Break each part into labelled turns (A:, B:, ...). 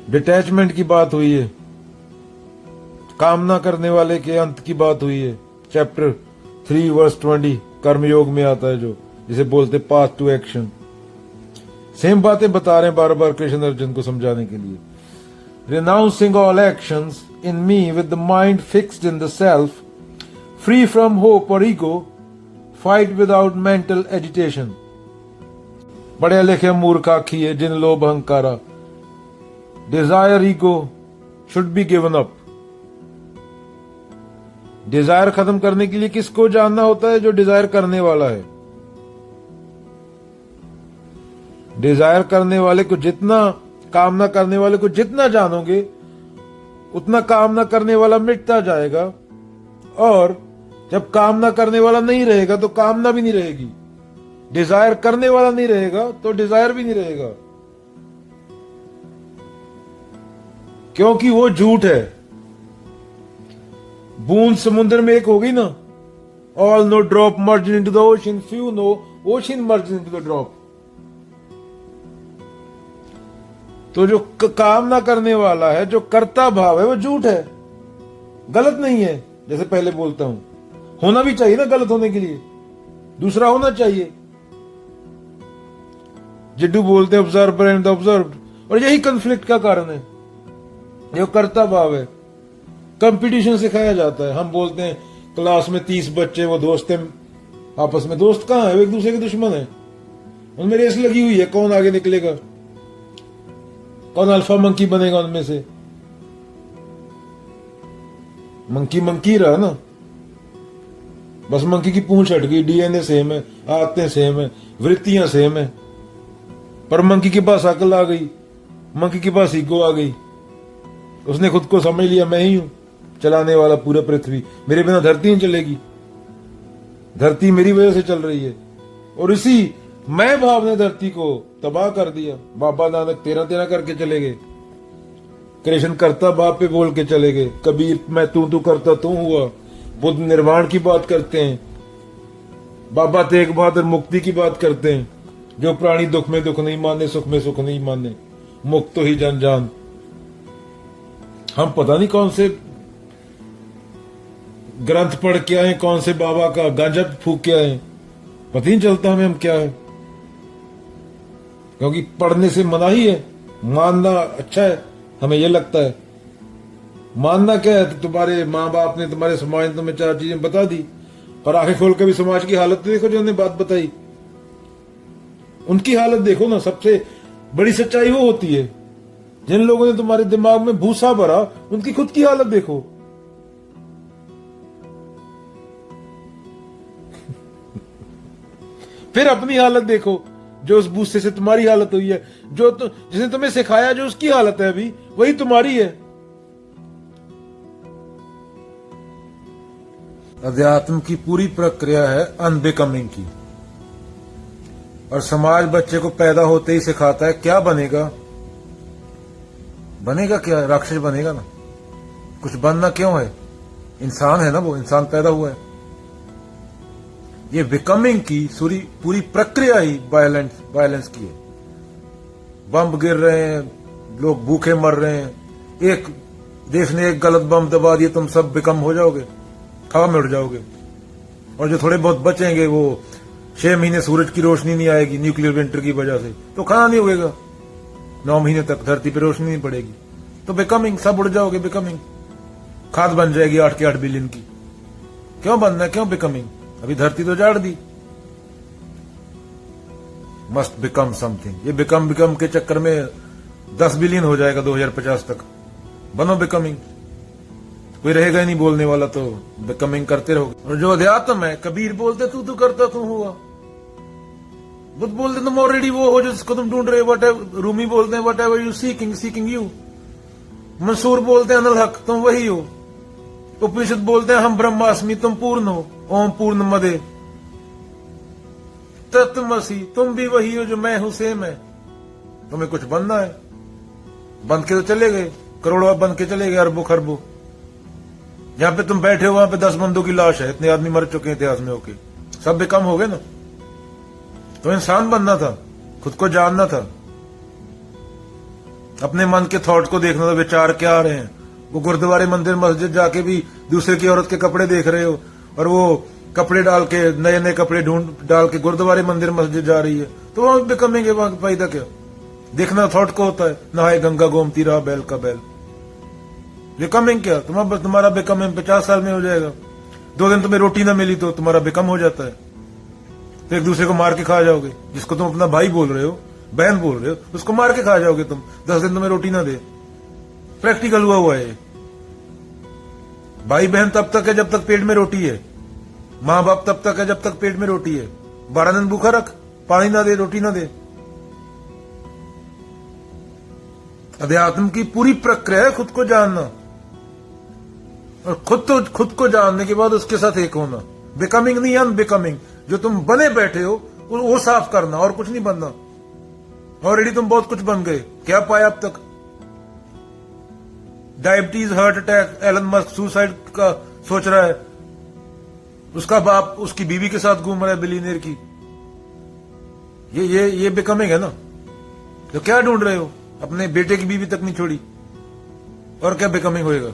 A: Detachment की बात हुई है, कामना करने वाले के अंत की बात हुई है। चैप्टर 3 वर्स 20 कर्मयोग में आता है, जो जिसे बोलते पाथ टू एक्शन। सेम बातें बता रहे हैं बार बार कृष्ण अर्जुन को समझाने के लिए। Renouncing all actions in me with the mind fixed in the self, free from hope और ego, fight without mental agitation. बड़े लिखे मूर्ख आखिए जिन लोभ अहंकारा, desire ego should be given up. Desire खत्म करने के लिए किसको जानना होता है? जो डिजायर करने वाला है। डिजायर करने वाले को जितना, कामना करने वाले को जितना जानोगे, उतना कामना करने वाला मिटता जाएगा। और जब कामना करने वाला नहीं रहेगा तो कामना भी नहीं रहेगी। डिजायर करने वाला नहीं रहेगा तो डिजायर भी नहीं रहेगा, क्योंकि वो झूठ है। बूंद समुद्र में एक हो गई ना, all know drop merge into the ocean, few no ocean merge into the drop. तो जो कामना करने वाला है, जो कर्ता भाव है, वो झूठ है, गलत नहीं है। जैसे पहले बोलता हूं, होना भी चाहिए ना गलत होने के लिए, दूसरा होना चाहिए। जिड्डू बोलते हैं ऑब्जर्वर एंड द ऑब्जर्व्ड, और यही कन्फ्लिक्ट का कारण है, जो कर्ता भाव है। कंपटीशन सिखाया जाता है। हम बोलते हैं क्लास में 30 बच्चे, वो दोस्त हैं आपस में। दोस्त कहां है? वो एक दूसरे के दुश्मन है। उनमें रेस लगी हुई है, कौन आगे निकलेगा, कौन अल्फा मंकी बनेगा उनमें से। मंकी मंकी रहा ना, बस मंकी की पूंछ हट गई, डीएनए सेम है, आदतें सेम है, वृत्तियां सेम है, पर मंकी के पास अकल आ गई, मंकी के पास ईगो आ गई। उसने खुद को समझ लिया, मैं ही हूं चलाने वाला पूरा पृथ्वी, मेरे बिना धरती नहीं चलेगी, धरती मेरी वजह से चल रही है। और इसी मैं भाव ने धरती को तबाह कर दिया। बाबा नानक 13 करके चले गए, कृष्ण करता बाप पे बोल के चले गए, कबीर मैं तू करता तू हुआ, बुद्ध निर्वाण की बात करते हैं, बाबा तेग बहादुर मुक्ति की बात करते हैं। जो प्राणी दुख में दुख नहीं माने, सुख में सुख नहीं माने, मुक्त तो ही जन जान। हम पता नहीं कौन से ग्रंथ पढ़ के आए, कौन से बाबा का गांजा फूक के आए, पता नहीं चलता हमें हम क्या है, क्योंकि पढ़ने से मना ही है। मानना अच्छा है, हमें यह लगता है। मानना क्या है? तो तुम्हारे माँ बाप ने, तुम्हारे समाज ने तुम्हें 4 चीजें बता दी, पर आंखें खोल के भी समाज की हालत तो देखो, जो उन्हें बात बताई उनकी हालत देखो ना। सबसे बड़ी सच्चाई वो होती है, जिन लोगों ने तुम्हारे दिमाग में भूसा भरा, उनकी खुद की हालत देखो। फिर अपनी हालत देखो, जो उस भूसे से तुम्हारी हालत हुई है, जो जिसने तुम्हें सिखाया, जो उसकी हालत है अभी, वही तुम्हारी है। अध्यात्म की पूरी प्रक्रिया है अनबिकमिंग की, और समाज बच्चे को पैदा होते ही सिखाता है क्या बनेगा। बनेगा क्या? राक्षस बनेगा ना। कुछ बनना क्यों है? इंसान है ना, वो इंसान पैदा हुआ है। ये बिकमिंग की पूरी प्रक्रिया ही वायलेंस की है। बम गिर रहे हैं, लोग भूखे मर रहे हैं, एक देश ने एक गलत बम दबा दिया, तुम सब बिकम हो जाओगे, हवा में उड़ जाओगे। और जो थोड़े बहुत बचेंगे, वो 6 महीने सूरज की रोशनी नहीं आएगी न्यूक्लियर विंटर की वजह से, तो खाना नहीं उगेगा। 9 महीने तक धरती पे रोशनी नहीं पड़ेगी, तो बिकमिंग, सब उड़ जाओगे। बिकमिंग खाद बन जाएगी 8 के 8 बिलियन की। क्यों बनना है? क्यों बिकमिंग? अभी धरती तो जाड़ दी। Must become something. ये बिकम के चक्कर में 10 बिलियन हो जाएगा 2050 तक। बनो बिकमिंग, कोई रहेगा ही नहीं बोलने वाला, तो बिकमिंग करते रहोगे। और जो अध्यात्म है, कबीर बोलते तू करता तू हुआ, बुद्ध बोलते तुम ऑलरेडी वो हो जिसको तुम ढूंढ रहे हो। रूमी बोलते हैं whatever you seeking you. Mansur बोलते हैं अनल हक, तुम वही हो। उपनिषद बोलते हैं हम ब्रह्मास्मि, तुम पूर्ण हो। ओम पूर्ण मदे तत्वमसि, तुम भी वही हो जो मैं हूं, सेम है। तुम्हें कुछ बनना है, बन के तो चले गए, करोड़ों बन के चले गए, अरबों खरबों। जहां पे तुम बैठे हो वहां पे 10 बंदों की लाश है, इतने आदमी मर चुके हैं इतिहास में होके, सब बेकम हो गए ना। तो इंसान बनना था, खुद को जानना था, अपने मन के थॉट को देखना, तो विचार क्या आ रहे हैं। वो गुरुद्वारे मंदिर मस्जिद जाके भी दूसरे की औरत के कपड़े देख रहे हो, और वो कपड़े डाल के नए नए कपड़े ढूंढ डाल के गुरुद्वारे मंदिर मस्जिद जा रही है, तो वहां बिकमिंग है, वहां फायदा क्या। देखना थॉट को होता है, नहाए गंगा गोमती रहा बैल का बैल। बिकमिंग क्या, तुम्हारा बिकमिंग 50 साल में हो जाएगा। 2 दिन तुम्हें रोटी ना मिली तो तुम्हारा बिकम हो जाता है, तो एक दूसरे को मार के खा जाओगे। जिसको तुम अपना भाई बोल रहे हो, बहन बोल रहे हो, उसको मार के खा जाओगे तुम। 10 दिन तुम्हें रोटी ना दे। प्रैक्टिकल हुआ है। भाई बहन तब तक है जब तक पेट में रोटी है। माँ बाप तब तक है जब तक पेट में रोटी है। 12 दिन भूखा रख, पानी ना दे, रोटी ना दे। अध्यात्म की पूरी प्रक्रिया है खुद को जानना, और खुद को जानने के बाद उसके साथ एक होना। बिकमिंग नहीं, अनबिकमिंग। जो तुम बने बैठे हो वो साफ करना, और कुछ नहीं बनना। ऑलरेडी तुम बहुत कुछ बन गए। क्या पाया अब तक? Diabetes, heart attack, Elon Musk suicide का सोच रहा है, उसका बाप उसकी बीवी के साथ घूम रहा है, बिलीनियर की। ये बिकमिंग है ना। तो क्या ढूंढ रहे हो? अपने बेटे की बीवी तक नहीं छोड़ी, और क्या बिकमिंग होएगा?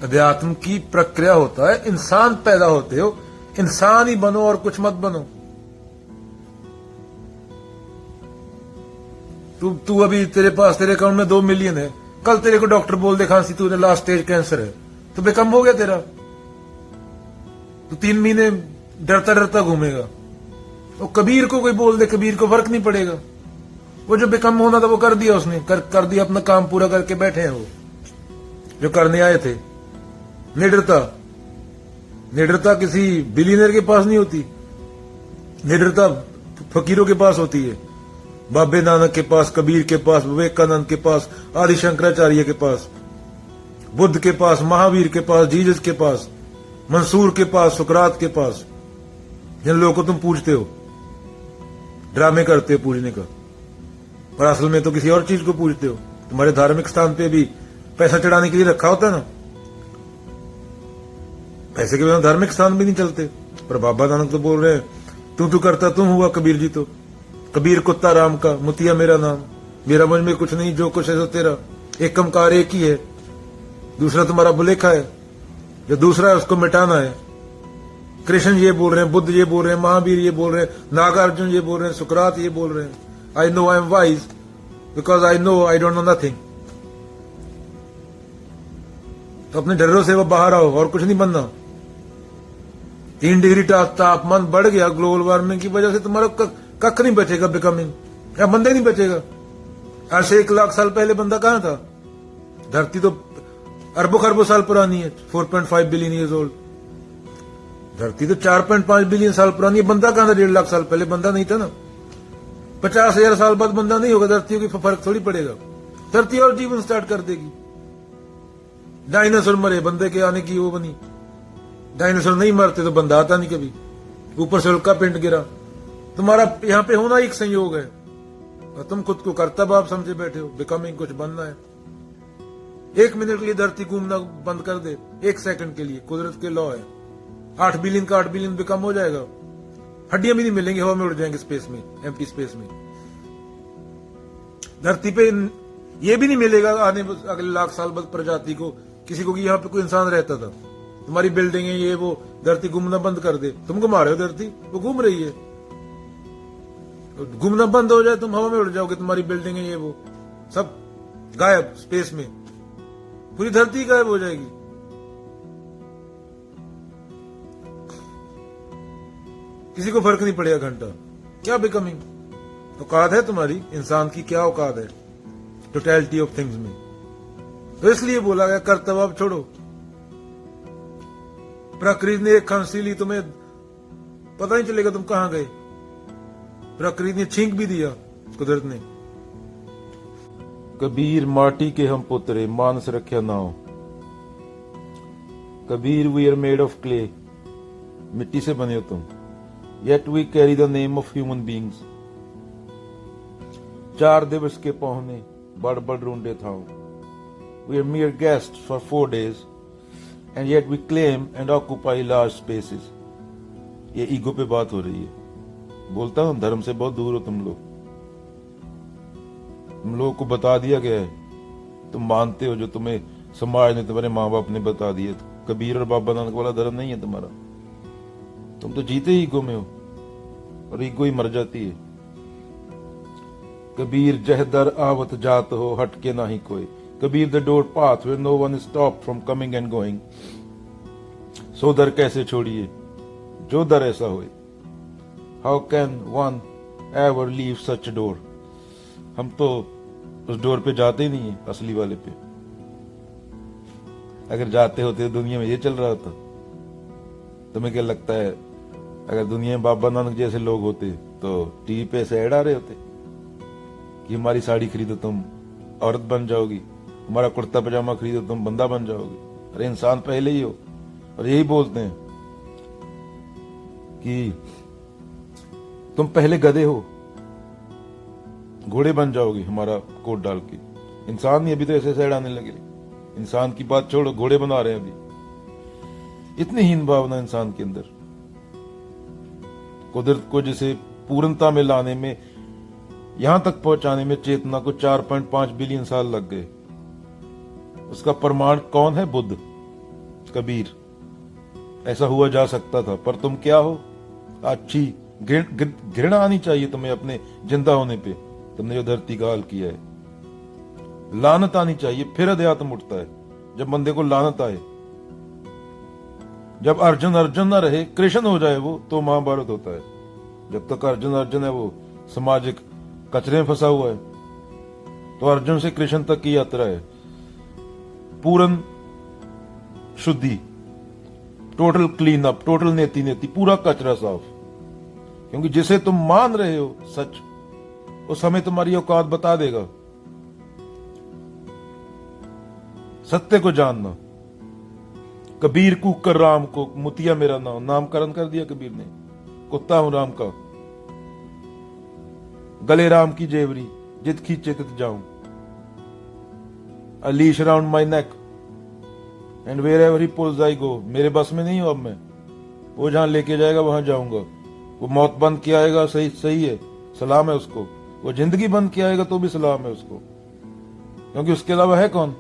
A: अध्यात्म की प्रक्रिया होता है, इंसान पैदा होते हो, इंसान ही बनो और कुछ मत बनो। तू अभी तेरे अकाउंट में 2 मिलियन है, कल तेरे को डॉक्टर बोल दे खांसी, तूने लास्ट स्टेज कैंसर है, तो बिकम हो गया तेरा। तो 3 महीने डरता डरता घूमेगा। वो कबीर को कोई बोल दे, कबीर को फर्क नहीं पड़ेगा। वो जो बिकम होना था वो कर दिया उसने, कर दिया, अपना काम पूरा करके बैठे हैं वो जो करने आए थे। निडरता किसी बिलियनर के पास नहीं होती। निडरता फकीरों के पास होती है। बाबे नानक के पास, कबीर के पास, विवेकानंद के पास, आदि शंकराचार्य के पास, बुद्ध के पास, महावीर के पास, जीसस के पास, मंसूर के पास, सुकरात के पास। जिन लोगों को तुम पूजते हो, ड्रामे करते हो पूजने का, पर असल में तो किसी और चीज को पूजते हो। तुम्हारे धार्मिक स्थान पे भी पैसा चढ़ाने के लिए रखा होता है ना। पैसे के बिना धार्मिक स्थान भी नहीं चलते। पर बाबा नानक तो बोल रहे हैं, तू करता तुम हुआ। कबीर जी तो, कबीर कुत्ता राम का, मुतिया मेरा नाम, मेरा मुझ में कुछ नहीं, जो कुछ है सो तेरा। एक कमकार एक ही है, दूसरा तुम्हारा बुलेखा है। जो दूसरा है उसको मिटाना है। कृष्ण ये बोल रहे हैं, बुद्ध ये बोल रहे हैं, महावीर ये बोल रहे हैं, नागार्जुन ये बोल रहे हैं, सुकरात ये बोल रहे हैं, I know I am wise because I know I don't know nothing. तो अपने डरों से वो बाहर आओ, और कुछ नहीं बनना। 3 डिग्री तापमान बढ़ गया ग्लोबल वार्मिंग की वजह से, तुम्हारा कख नहीं बचेगा बिकमिंग, या बंदा ही नहीं बचेगा। आज से 1 लाख साल पहले बंदा कहां था? धरती तो अरबों खरबों साल पुरानी है, 4.5 बिलियन ईयर्स ओल्ड। धरती तो 4.5 बिलियन साल पुरानी है। बंदा कहां था? 1.5 लाख साल पहले बंदा नहीं था ना। 50,000 साल बाद बंदा नहीं होगा, धरती की फर्क थोड़ी पड़ेगा। धरती और जीवन स्टार्ट कर देगी। डायनासोर मरे, बंदे के आने की वो बनी। डायनासोर नहीं मरते तो बंदा आता नहीं कभी। ऊपर से उल्का पिंड गिरा। तुम्हारा यहां पे होना एक संयोग है, और तुम खुद को कर्ता बाप समझे बैठे हो। बिकमिंग कुछ बनना है। 1 मिनट के लिए धरती घूमना बंद कर दे, 1 सेकंड के लिए, कुदरत के लॉ है। 8 बिलियन का 8 बिलियन बिकम हो जाएगा। हड्डियां भी नहीं मिलेंगी, हवा में उड़ जाएंगे स्पेस में, एम्प्टी स्पेस में। धरती पे ये भी नहीं मिलेगा आने अगले लाख साल बाद प्रजाति को, किसी को कि यहाँ पे कोई इंसान रहता था। तुम्हारी बिल्डिंग है ये वो, धरती घूमना बंद कर दे। तुम घुमा रहे हो धरती, वो घूम रही है। घूमना बंद हो जाए, तुम हवा में उड़ जाओगे। तुम्हारी बिल्डिंग है ये वो, सब गायब स्पेस में, पूरी धरती गायब हो जाएगी। किसी को फर्क नहीं पड़ेगा घंटा। क्या बिकमिंग औकात है तुम्हारी? इंसान की क्या औकात है टोटलिटी ऑफ थिंग्स में? तो इसलिए बोला गया कर्तव्य अब छोड़ो। प्रकृति ने एक खांसी ली, तुम्हें पता नहीं चलेगा तुम कहां गए। प्रकृति ने छींक भी दिया, कुदरत ने। कबीर माटी के हम पुतरे, मानस रख्या नाव। Kabir we are made of clay, मिट्टी से बने हो तुम। Yet we carry the name of human beings. 4 दिवस के पहुने बड़ बड़ रूंडे थाओ। We are mere guests for 4 days and yet we claim and occupy large spaces। ये ईगो पे बात हो रही है। बोलता हूं धर्म से बहुत दूर हो तुम लोग। तुम लोगों को बता दिया गया है, तुम मानते हो जो तुम्हें समाज ने, तुम्हारे माँ बाप ने बता दिया। तो कबीर और बाबा नानक वाला धर्म नहीं है तुम्हारा। तुम तो जीते ही ईगो में हो और ईगो ही मर जाती है। कबीर जह दर आवत जात हो, हटके ना ही कोई। Kabir the door path where no one stop from coming and going. सो दर कैसे छोड़िए जो दर ऐसा होए। How can one ever leave such door. हम तो उस डोर पे जाते ही नहीं है, असली वाले पे। अगर जाते होते तो दुनिया में ये चल रहा होता। तुम्हें क्या लगता है अगर दुनिया में बाबा नानक जैसे लोग होते तो टीवी पे ऐसे ऐड आ रहे होते कि हमारी साड़ी खरीदो तुम औरत बन जाओगी, हमारा कुर्ता पजामा खरीदो तुम बंदा बन जाओगे। अरे इंसान पहले ही हो। और यही बोलते हैं कि तुम पहले गधे हो, घोड़े बन जाओगे हमारा कोट डाल के। इंसान नहीं, अभी तो ऐसे ऐड आने लगे। इंसान की बात छोड़ो, घोड़े बना रहे हैं अभी। इतनी हीन भावना इंसान के अंदर। कुदरत को जैसे पूर्णता में लाने में, यहां तक पहुंचाने में चेतना को 4.5 बिलियन साल लग गए। उसका प्रमाण कौन है? बुद्ध, कबीर। ऐसा हुआ जा सकता था, पर तुम क्या हो? अच्छी घृणा आनी चाहिए तुम्हें अपने जिंदा होने पे, तुमने जो धरती का हाल किया है। लानत आनी चाहिए, फिर अध्यात्म उठता है जब बंदे को लानत आए। जब अर्जुन अर्जुन ना रहे, कृष्ण हो जाए वो, तो महाभारत होता है। जब तक अर्जुन अर्जुन है वो सामाजिक कचरे में फंसा हुआ है। तो अर्जुन से कृष्ण तक की यात्रा है पूर्ण शुद्धि, टोटल क्लीन अप, टोटल नेति नेति, पूरा कचरा साफ। क्योंकि जिसे तुम मान रहे हो सच, उस समय तुम्हारी औकात बता देगा। सत्य को जानना। कबीर कूक कर राम को, मुतिया मेरा नाम, नामकरण कर दिया कबीर ने। कुत्ता हूं राम का, गले राम की जेवरी, जित खींचे तित जाऊं। A leash around my neck and wherever he pulls I go। मेरे बस में नहीं हूं अब मैं, वो जहां लेके जाएगा वहां जाऊंगा। वो मौत बंद किया आएगा, सही सही है, सलाम है उसको। वो जिंदगी बंद किया आएगा तो भी सलाम है उसको, क्योंकि उसके अलावा है कौन?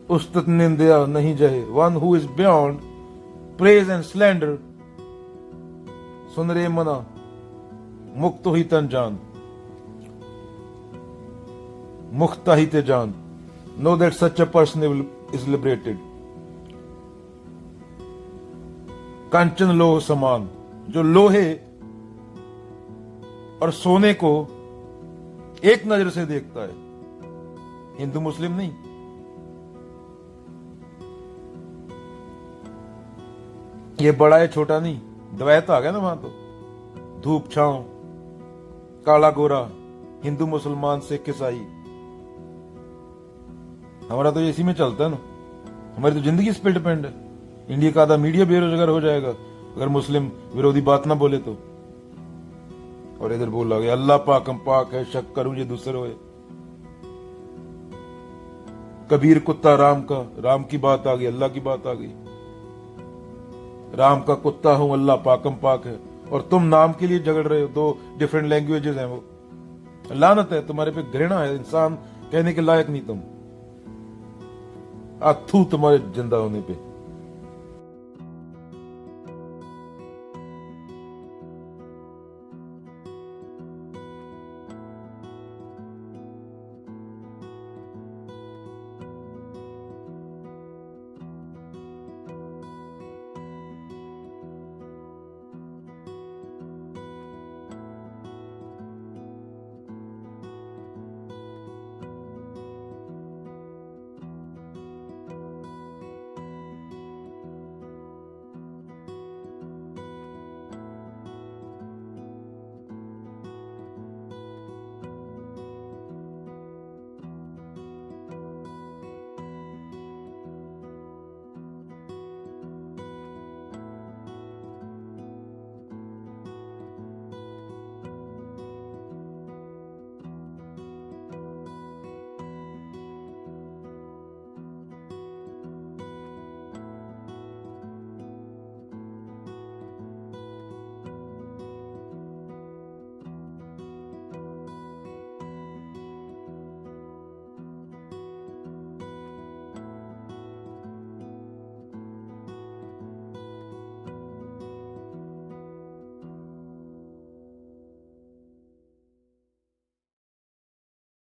A: उस्तत निंदया नहीं जहे, one who is beyond praise and slander. सुन रे मना, मुक्त ही तन जान, मुक्ता ही ते जान। Know that such a person is liberated. कंचन लोह समान, जो लोहे और सोने को एक नजर से देखता है, हिंदू मुस्लिम नहीं। ये बड़ा है छोटा नहीं, द्वैत आ गया ना वहां। तो धूप छांव, काला गोरा, हिंदू मुसलमान सिख ईसाई, हमारा तो इसी में चलता है ना। हमारी तो जिंदगी इस पे डिपेंड है। इंडिया का आधा मीडिया बेरोजगार हो जाएगा अगर मुस्लिम विरोधी बात ना बोले तो। और इधर बोला गया अल्लाह पाक हम पाक है, शक करूं ये दूसरे होए। कबीर कुत्ता राम का, राम की बात आ गई, अल्लाह की बात आ गई। राम का कुत्ता हूं, अल्लाह पाकम पाक है। और तुम नाम के लिए झगड़ रहे हो, दो डिफरेंट लैंग्वेजेस हैं वो। लानत है तुम्हारे पे, घृणा है, इंसान कहने के लायक नहीं तुम। थू तुम्हारे जिंदा होने पे।